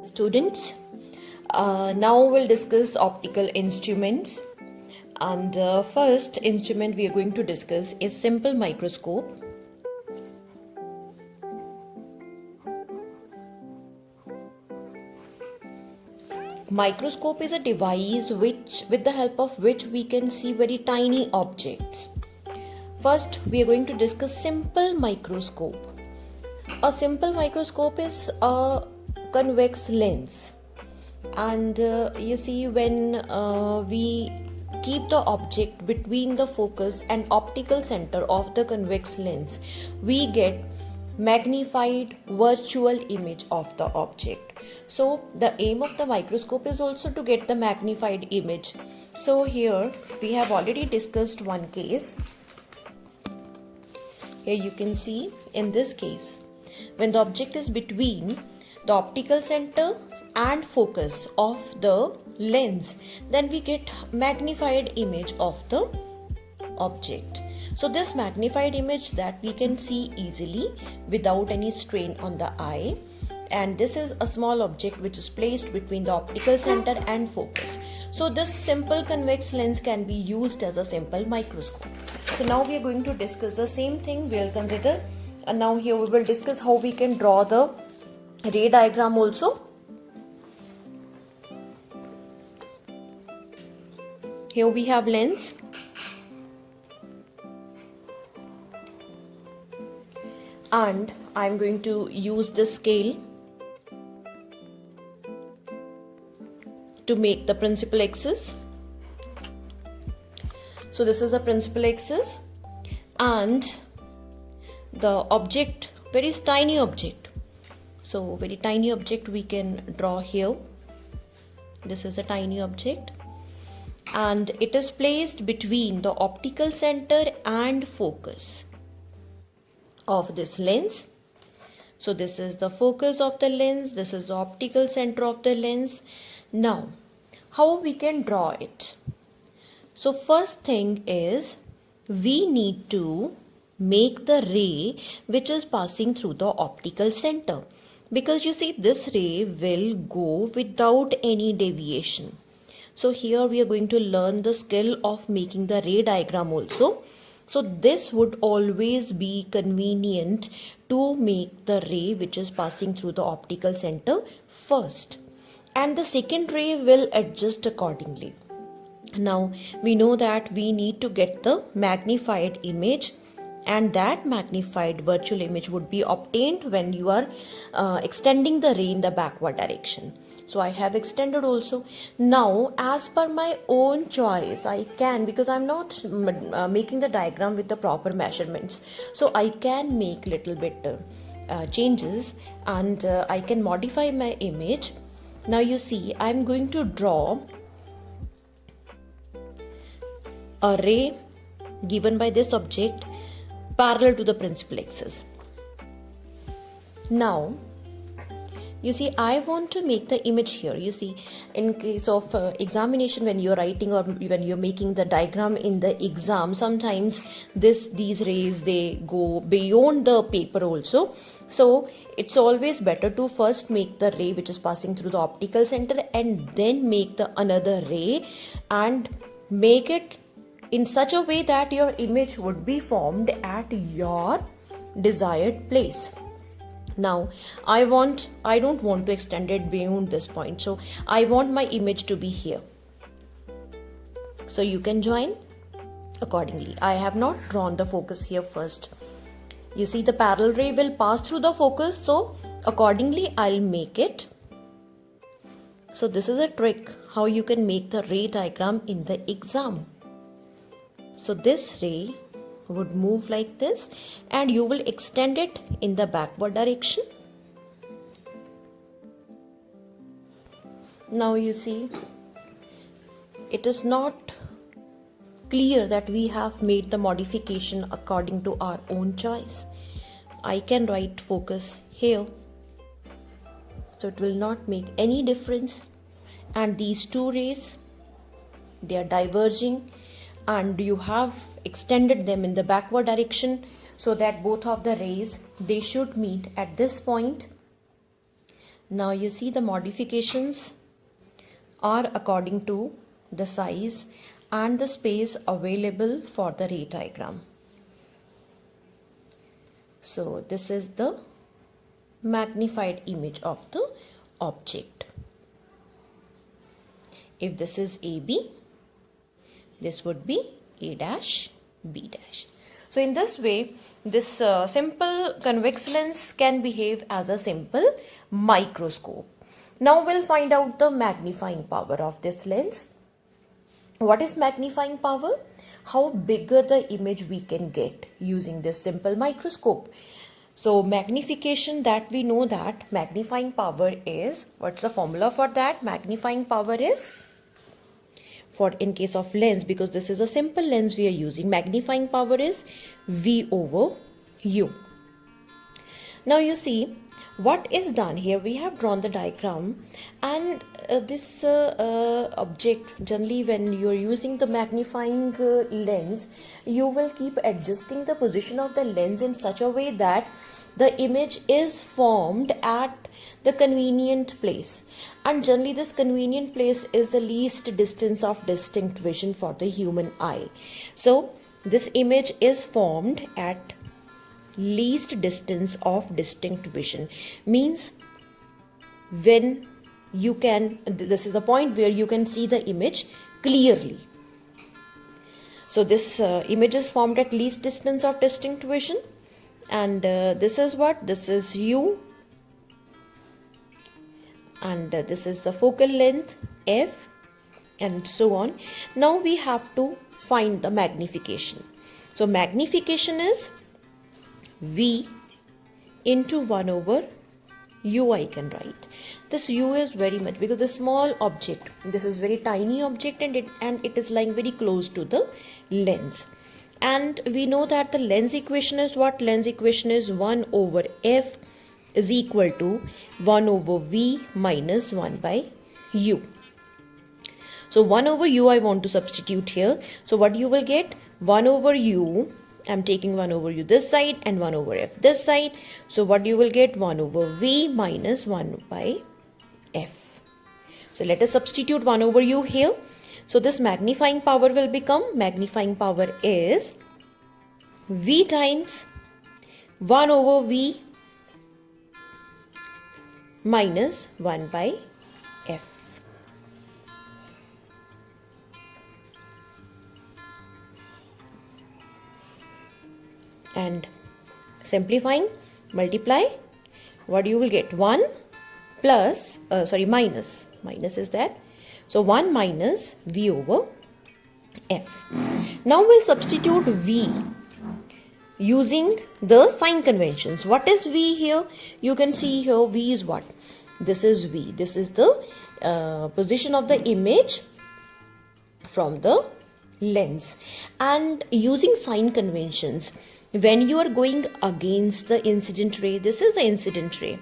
Students, now we'll discuss optical instruments, and the first instrument we are going to discuss is simple microscope. Microscope is a device with the help of which we can see very tiny objects. First, we are going to discuss simple microscope. A simple microscope is a convex lens, and you see, when we keep the object between the focus and optical center of the convex lens, we get magnified virtual image of the object. So the aim of the microscope is also to get the magnified image. So here we have already discussed one case. Here you can see, in this case, when the object is between the optical center and focus of the lens, then we get magnified image of the object. So this magnified image that we can see easily without any strain on the eye, and this is a small object which is placed between the optical center and focus. So this simple convex lens can be used as a simple microscope. So now we are going to discuss the same thing. We'll consider, and now here we will discuss how we can draw the ray diagram also. Here we have lens, and I'm going to use this scale to make the principal axis. So this is a principal axis, and the object, very tiny object. So very tiny object we can draw here. This is a tiny object, and it is placed between the optical center and focus of this lens. So this is the focus of the lens, this is the optical center of the lens. Now, how we can draw it? So first thing is, we need to make the ray which is passing through the optical center, because you see, this ray will go without any deviation. So here we are going to learn the skill of making the ray diagram also. So this would always be convenient to make the ray which is passing through the optical center first, and the second ray will adjust accordingly. Now we know that we need to get the magnified image, and that magnified virtual image would be obtained when you are extending the ray in the backward direction. So I have extended also. Now, as per my own choice, I can, because I'm not making the diagram with the proper measurements, so I can make little bit changes, and I can modify my image. Now you see, I'm going to draw a ray given by this object parallel to the principal axis. Now you see, I want to make the image here. You see, in case of examination, when you're writing or when you're making the diagram in the exam, sometimes these rays, they go beyond the paper also. So it's always better to first make the ray which is passing through the optical center, and then make the another ray, and make it in such a way that your image would be formed at your desired place. Now I don't want to extend it beyond this point, so I want my image to be here. So you can join accordingly. I have not drawn the focus here first. You see, the parallel ray will pass through the focus, so accordingly I'll make it. So this is a trick how you can make the ray diagram in the exam. So this ray would move like this, and you will extend it in the backward direction. Now you see, it is not clear that we have made the modification according to our own choice. I can write focus here, so it will not make any difference, and these two rays, they are diverging, and you have extended them in the backward direction, so that both of the rays, they should meet at this point. Now you see the modifications are according to the size and the space available for the ray diagram. So this is the magnified image of the object. If this is AB, this would be A dash B dash. So in this way, this simple convex lens can behave as a simple microscope. Now we'll find out the magnifying power of this lens. What is magnifying power? How bigger the image we can get using this simple microscope. So magnification, that we know that magnifying power is, what's the formula for that? Magnifying power is, for in case of lens, because this is a simple lens we are using, magnifying power is V over U. Now you see what is done here. We have drawn the diagram, and this object, generally when you are using the magnifying lens, you will keep adjusting the position of the lens in such a way that the image is formed at the convenient place, and generally this convenient place is the least distance of distinct vision for the human eye. So this image is formed at least distance of distinct vision, means when you can, this is the point where you can see the image clearly. So this image is formed at least distance of distinct vision, and this is what? This is U, and this is the focal length F, and so on. Now we have to find the magnification. So magnification is V into 1 over U, I can write. This U is very much, because the small object, this is very tiny object, and it is lying very close to the lens. And we know that the lens equation is what? Lens equation is 1 over F is equal to 1 over V minus 1 by U. So 1 over U I want to substitute here. So what you will get? 1 over U, I'm taking 1 over U this side and 1 over F this side. So what you will get? 1 over V minus 1 by F. So let us substitute 1 over U here. So this magnifying power will become, magnifying power is V times 1 over V minus 1 by F. And simplifying, multiply, what you will get? 1 plus, minus is that. So 1 minus V over F. Now we'll substitute V using the sign conventions. What is V here? You can see here V is what? This is V. This is the position of the image from the lens. And using sign conventions, when you are going against the incident ray, this is the incident ray.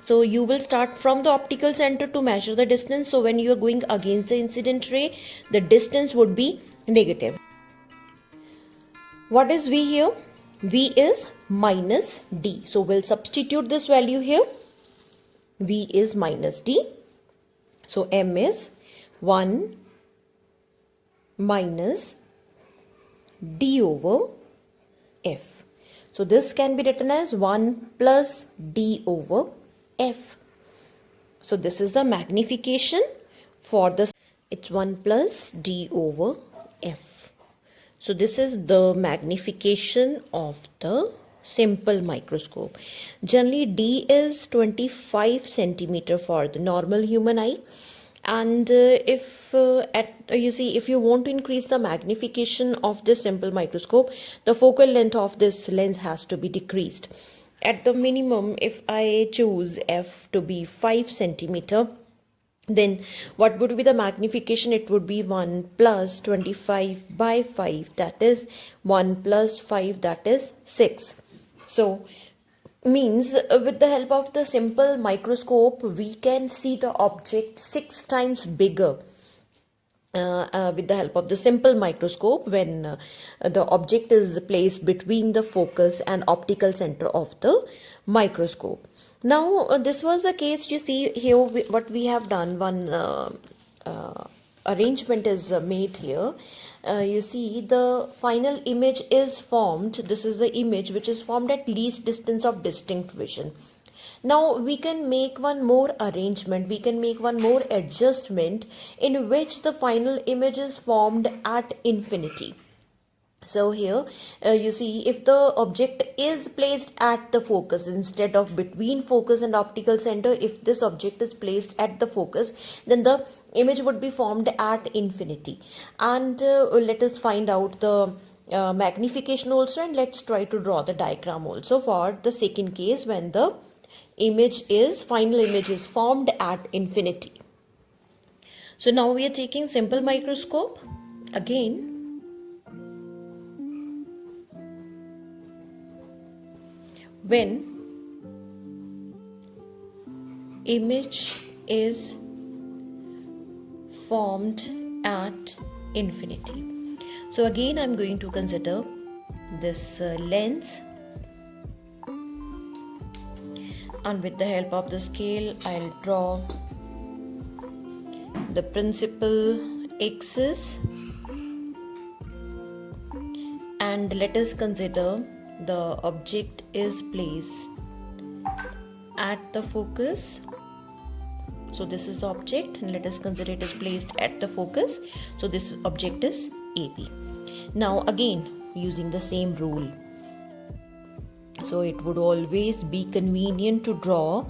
So you will start from the optical center to measure the distance. So when you are going against the incident ray, the distance would be negative. What is V here? V is minus D. So we'll substitute this value here. V is minus D. So M is 1 minus D over F. So this can be written as 1 plus D over F. So this is the magnification for this. It's 1 plus D over F. So this is the magnification of the simple microscope. Generally D is 25 centimeter for the normal human eye. And if you want to increase the magnification of this simple microscope, the focal length of this lens has to be decreased. At the minimum, if I choose F to be 5 centimeter, then what would be the magnification? It would be 1 plus 25 by 5, that is 1 plus 5, that is 6. So means with the help of the simple microscope, we can see the object 6 times bigger with the help of the simple microscope when the object is placed between the focus and optical center of the microscope. Now this was the case. You see here what we have done, one arrangement is made here. You see the final image is formed. This is the image which is formed at least distance of distinct vision. Now we can make one more arrangement, we can make one more adjustment in which the final image is formed at infinity. So here you see, if the object is placed at the focus instead of between focus and optical center, if this object is placed at the focus, then the image would be formed at infinity. And let us find out the magnification also, and let's try to draw the diagram also for the second case when the final image is formed at infinity. So now we are taking simple microscope again. When image is formed at infinity. So again I'm going to consider this lens, and with the help of the scale I'll draw the principal axis, and let us consider the object is placed at the focus. So this is the object, and let us consider it is placed at the focus. So this object is AB. Now again using the same rule, so it would always be convenient to draw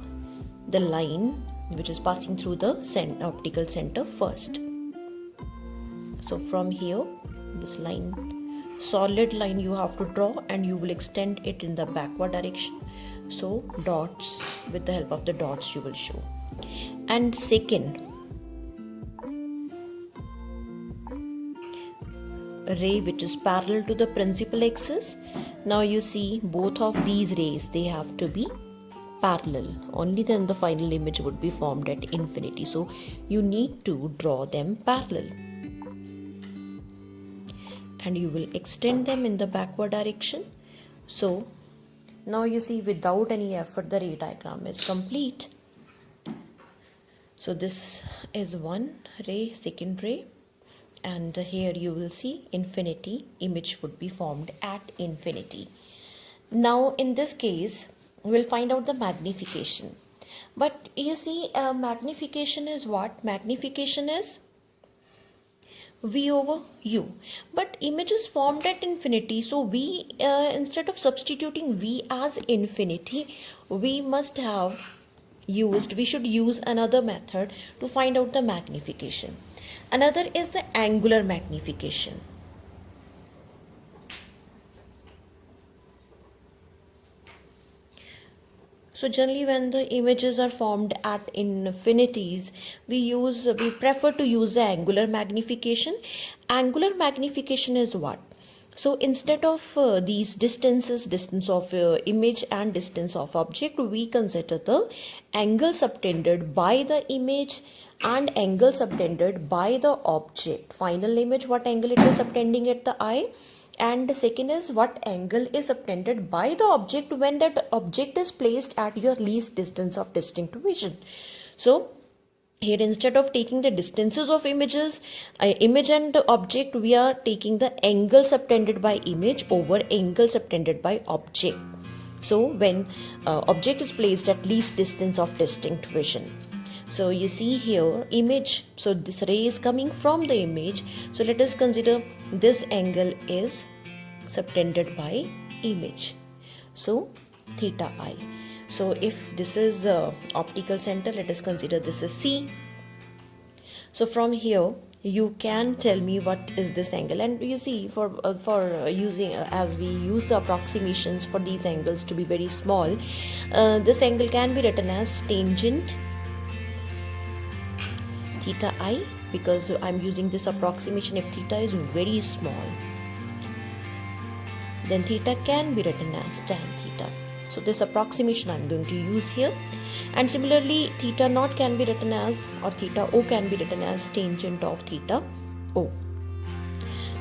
the line which is passing through the optical center first. So from here, this line, solid line you have to draw, and you will extend it in the backward direction. So dots, with the help of the dots you will show. And second ray which is parallel to the principal axis. Now you see both of these rays, they have to be parallel, only then the final image would be formed at infinity. So you need to draw them parallel, and you will extend them in the backward direction. So now you see, without any effort, the ray diagram is complete. So this is one ray, second ray, and here you will see infinity, image would be formed at infinity. Now in this case we'll find out the magnification. But you see, magnification is what? Magnification is V over U, but image is formed at infinity. So we instead of substituting V as infinity, we should use another method to find out the magnification. Another is the angular magnification. So generally when the images are formed at infinities, we prefer to use the angular magnification. Angular magnification is what? So instead of these distances, distance of image and distance of object, we consider the angle subtended by the image and angle subtended by the object. Final image, what angle it is subtending at the eye, and the second is what angle is subtended by the object when that object is placed at your least distance of distinct vision. So here, instead of taking the distances of image and object, we are taking the angle subtended by image over angle subtended by object. So when object is placed at least distance of distinct vision. So you see here image, so this ray is coming from the image. So let us consider this angle is subtended by image. So theta I. So if this is optical center, let us consider this is C. So from here you can tell me what is this angle, and you see for using as we use the approximations for these angles to be very small, this angle can be written as tangent theta I, because I'm using this approximation. If theta is very small, then theta can be written as tan theta. So this approximation I'm going to use here. And similarly, theta naught can be written as, or theta O can be written as tangent of theta O.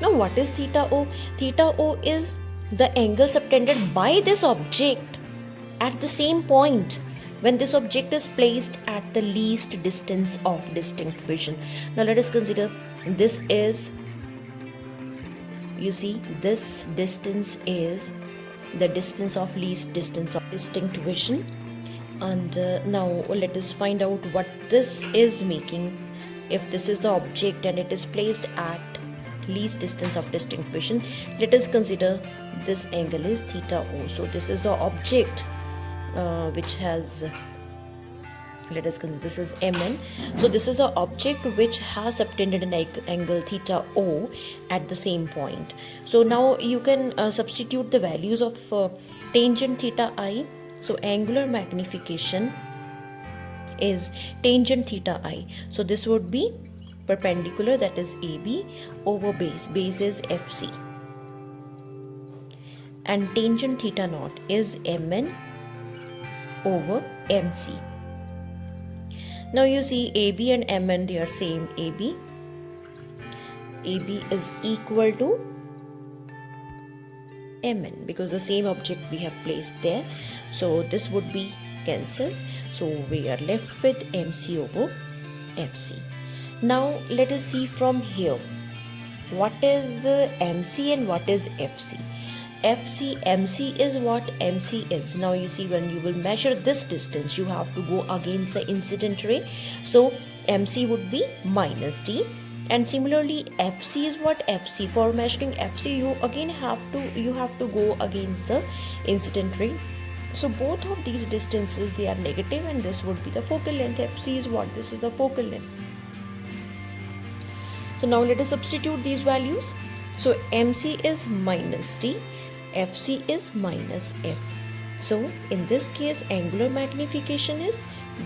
Now what is theta O? Theta O is the angle subtended by this object at the same point when this object is placed at the least distance of distinct vision. Now let us consider this is, you see, this distance is the distance of least distance of distinct vision. And now let us find out what this is making. If this is the object and it is placed at least distance of distinct vision, let us consider this angle is theta O. So this is the object which has, let us consider this is Mn. So this is the object which has obtained an angle theta O at the same point. So now you can substitute the values of tangent theta I. So angular magnification is tangent theta I. So this would be perpendicular, that is AB, over base. Base is FC. And tangent theta naught is Mn over MC. Now you see AB and Mn, they are same. AB is equal to Mn because the same object we have placed there. So this would be cancelled. So we are left with MC over FC. Now let us see from here what is the MC and what is FC. MC is what MC is. Now you see, when you will measure this distance, you have to go against the incident ray. So MC would be minus D. And similarly FC is what? FC. For measuring FC, you again have to go against the incident ray. So both of these distances, they are negative, and this would be the focal length. FC is what? This is the focal length. So now let us substitute these values. So MC is minus D, FC is minus F. So in this case, angular magnification is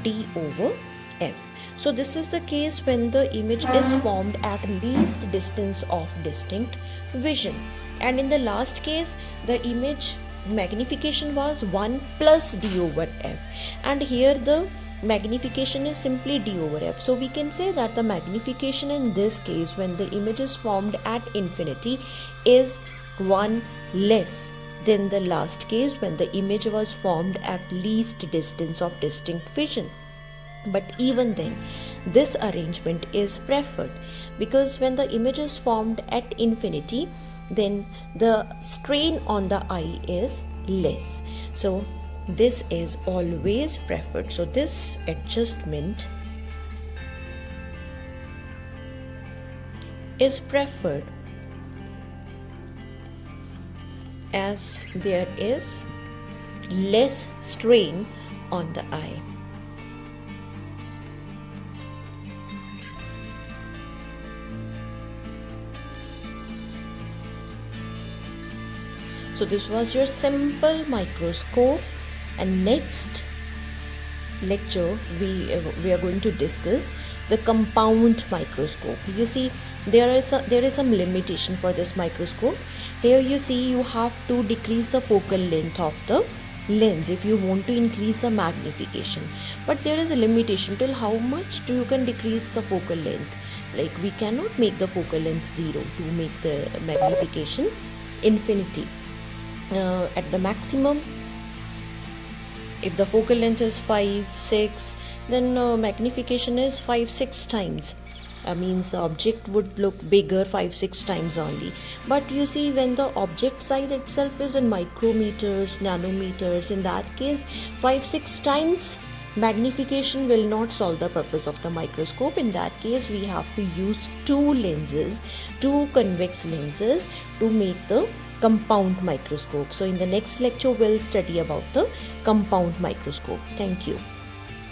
D over F. So this is the case when the image is formed at least distance of distinct vision. And in the last case, the image magnification was 1 plus D over F. And here the magnification is simply D over F. So we can say that the magnification in this case, when the image is formed at infinity, is 1 less than the last case when the image was formed at least distance of distinct vision. But even then, this arrangement is preferred because when the image is formed at infinity, then the strain on the eye is less. So this is always preferred. So this adjustment is preferred as there is less strain on the eye. So this was your simple microscope, and next lecture we are going to discuss the compound microscope. You see, there is some limitation for this microscope. Here you see you have to decrease the focal length of the lens if you want to increase the magnification, but there is a limitation till how much you can decrease the focal length. Like we cannot make the focal length 0 to make the magnification infinity. At the maximum, if the focal length is 5, 6, then magnification is 5, 6 times. Means the object would look bigger 5, 6 times only. But you see, when the object size itself is in micrometers, nanometers, in that case 5, 6 times magnification will not solve the purpose of the microscope. In that case, we have to use 2 lenses, 2 convex lenses to make the compound microscope. So in the next lecture, we'll study about the compound microscope. Thank you.